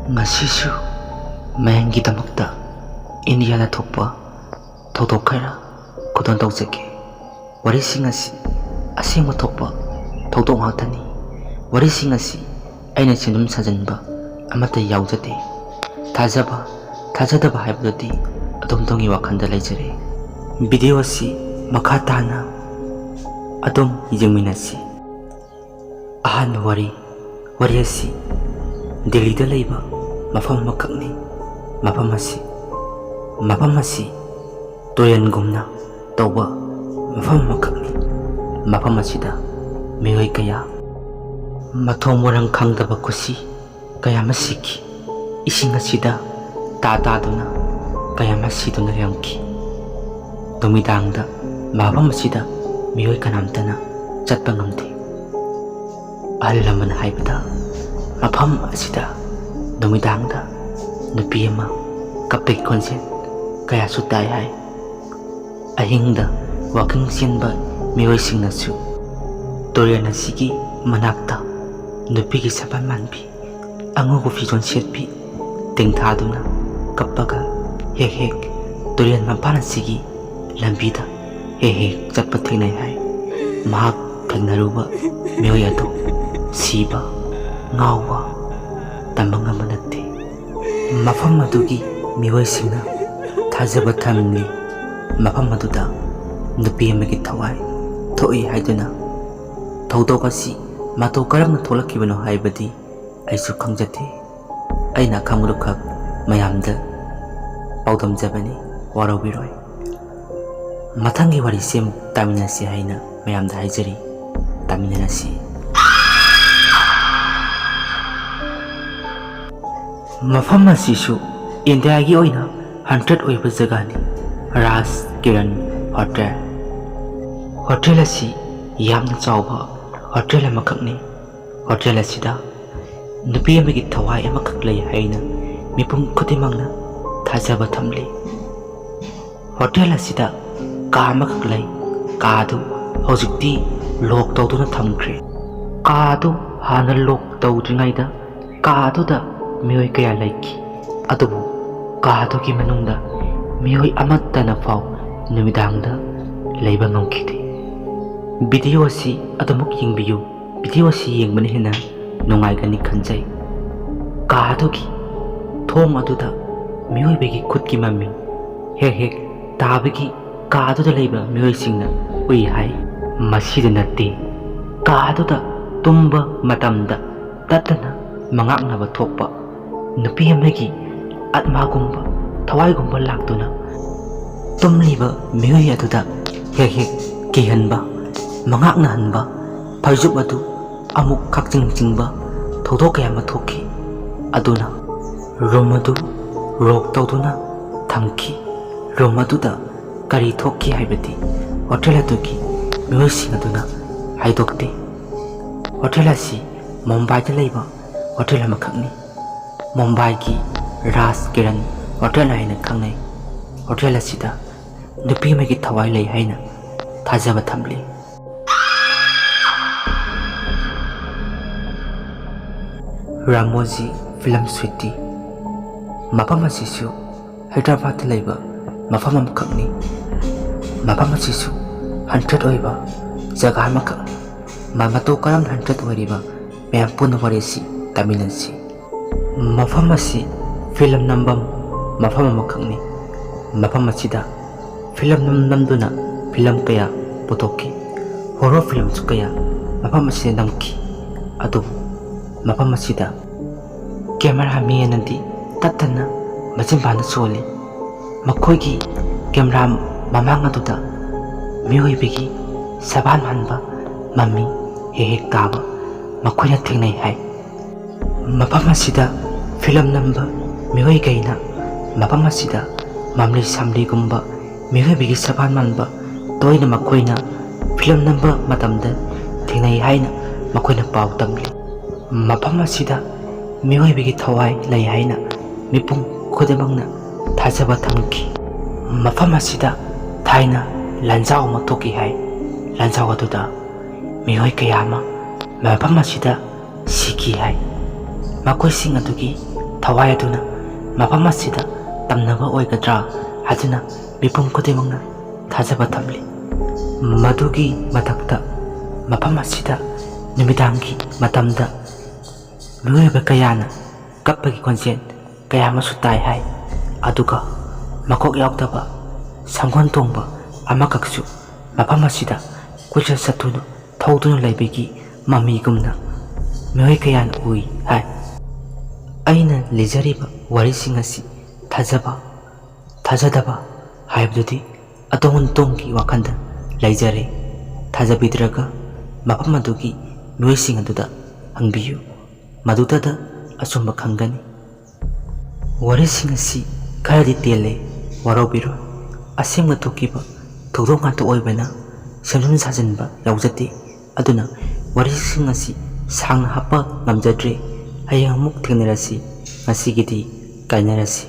ngasisu mayanggidamakta Indiana thokpa thokdok khaira khudon tawjage warising asi asengma thokpa thokdok ngakthani warising asi aina chinum sajanba amata yaujate thajadaba haibdodi adomtongi wakhanda leijare video asi makha tana adom yengminasi ahan wari asi Delhi da leiba mafam makakni mafam asi toyan gumna tawba mafam makakni mafam asida miyoi kaya mathong warang khangdaba kusi kaya masiki ising asida taduna kaya masiduna riyamki numidangda mafam asida miyoi kanamtana chatpa ngamde ahal laman haibada mafam asida numidangda nupi ama kaptay konsen kaya su tai hai ahingda waking sienba miyoi singnasu torian asigi manakta nupi ki saban manbi ango ko fijon setpi tingthaduna kappaga hek torian mapana sigi lambida hek chatpa thinai hai mahak thangnaruba miyoi ado siba ngawa tambanga manate mafam adugi miyoi singna thajaba thamni mafam aduda nupi amagi thawai thoi haiduna thawdok asi mato karamna tholakibano haibadi aisu khangjate aina khangrukhak mayamda paudamjabani warobiroi mathangi wari sem taminasi haina mayamda haijari taminasi mafam asisu India gi oina 100 oiba jagani Ras Kiran Hotel asi yamna chawba hotel amakakni hotel asida nupi amagi thawai amakak lei haina mipum khudimangna thajaba thamli hotel asida ka amakak lei ka du hojikti lok tawduna thamkhre ka du hana lok tawdringaida ka du da miyoi kaya laiki adubu ka du ki manungda miyoi amattana faw numidangda leiba ngomkhide video asi adamuk yingbiyu video asi yengbani hena nungaigani khanjai ka adugi thom aduda miyoi begi khutki mami hek tabagi ka aduda leiba miyoi singna ui hai masida natte ka aduda tumba matamda tatana mangaknaba thokpa nupi amagi atmagumba thawai gumba laktuna tumliba miyoi aduda hek kihanba mangakna hanba phajub adu amuk khakjingba thodok kaya ma thokki aduna room adu rok tawduna thamki room aduda kari thokki haibati hotel adugi miyoi sing aduna haidokte hotel asi Mumbai da leiba hotel amakhakni Mumbai ki Ras Kiran hotel haina khangnai hotel asida nupi magi thawai lei haina thajaba thamli Ramoji Film City mafam asisu Hyderabad leiba mafam amakakni mafam asisu 100 oiba jaga amakak mato karam 100 wariba mayam puna warisi taminasi mafam asi film nambam mafam amakakni mafam asida film namduna film kaya putoki horror film kaya mafam asida namki adu mafam asida camera miyanadi tatana majimbana soli makhoigi camera mamang aduda miyoi begi saban manba mami hek kaba makhoina thingnai hai mafam asida film number miyoi gaina mafam asida mamli samli gumba miyoi begi saban manba toina makhoina film number matamda thingnai haina makhoina pau tamli mafam asida miyoi begi thawai lei haina mipum khudamangna thajaba thamki mafam asida thaina lanjao ma thoki hai lanjao aduda miyoi kaya ma mafam asida siki hai makoi sing adugi ꯊꯋꯥꯏ ꯑꯗꯨꯅ ꯃꯐꯝ ꯑꯁꯤꯗ ꯇꯝꯅꯕ ꯑꯣꯏꯒꯗ꯭ꯔꯥ ꯍꯥꯏꯗꯨꯅ ꯃꯤꯄꯨꯝ ꯈꯨꯗꯤꯡꯃꯛꯅ ꯊꯥꯖꯕ ꯊꯝꯂꯤ꯫ ꯃꯗꯨꯒꯤ ꯃꯊꯛꯇ ꯃꯐꯝ ꯑꯁꯤꯗ ꯅꯨꯃꯤꯗꯥꯡꯒꯤ ꯃꯇꯝꯗ ꯃꯤꯑꯣꯏꯕ ꯀꯌꯥꯅ ꯀꯞꯄꯒꯤ ꯈꯣꯟꯖꯦꯜ ꯀꯌꯥ ꯑꯃꯁꯨ ꯇꯥꯏ ꯍꯥꯏ꯫ ꯑꯗꯨꯒ ꯃꯀꯣꯛ ꯌꯥꯎꯗꯕ ꯁꯪꯒꯣꯜ ꯇꯣꯡꯕ ꯑꯃꯈꯛꯁꯨ ꯃꯐꯝ ꯑꯁꯤꯗ ꯀꯣꯏꯆꯠ ꯆꯠꯇꯨꯅ ꯊꯧꯗꯨꯅ ꯂꯩꯕꯒꯤ ꯃꯃꯤꯒꯨꯝꯅ ꯃꯤꯑꯣꯏ ꯀꯌꯥꯅ ꯎꯏ ꯍꯥꯏ꯫ ꯑꯩꯅ ꯂꯤꯖꯔꯤꯕ ꯋꯥꯔꯤꯁꯤꯡ ꯑꯁꯤ ꯊꯥꯖꯕ ꯊꯥꯖꯗꯕ ꯍꯥꯏꯕꯗꯨꯗꯤ ꯑꯗꯣꯝꯒꯤ ꯋꯥꯈꯜꯗ ꯂꯩꯖꯔꯦ꯫ ꯊꯥꯖꯕꯤꯗ꯭ꯔꯒ ꯃꯐꯝ ꯑꯗꯨꯒꯤ ꯃꯤꯑꯣꯏꯁꯤꯡ ꯑꯗꯨꯗ ꯍꯪꯕꯤꯌꯨ, ꯃꯗꯨꯗ ꯑꯆꯨꯝꯕ ꯈꯪꯒꯅꯤ꯫ ꯋꯥꯔꯤꯁꯤꯡ ꯑꯁꯤ ꯈꯔꯗꯤ ꯇꯦꯜꯂꯦ, ꯋꯥꯔꯧꯕꯤꯔꯣꯏ꯫ ꯑꯁꯦꯡꯕ ꯊꯣꯛꯈꯤꯕ ꯊꯧꯗꯣꯛ ꯉꯥꯛꯇ ꯑꯣꯏꯕꯅ ꯁꯦꯝꯖꯤꯟ ꯁꯥꯖꯤꯟꯕ ꯌꯥꯎꯖꯗꯦ꯫ ꯑꯗꯨꯅ ꯋꯥꯔꯤꯁꯤꯡ ꯑꯁꯤ ꯁꯥꯡꯅ ꯍꯥꯞꯄ ꯉꯝꯖꯗ꯭ꯔꯦ꯫ ꯍꯌꯦꯡ ꯑꯃꯨꯛ ꯊꯦꯡꯅꯔꯁꯤ꯫ ꯉꯁꯤꯒꯤꯗꯤ ꯀꯥꯏꯅꯔꯁꯤ꯫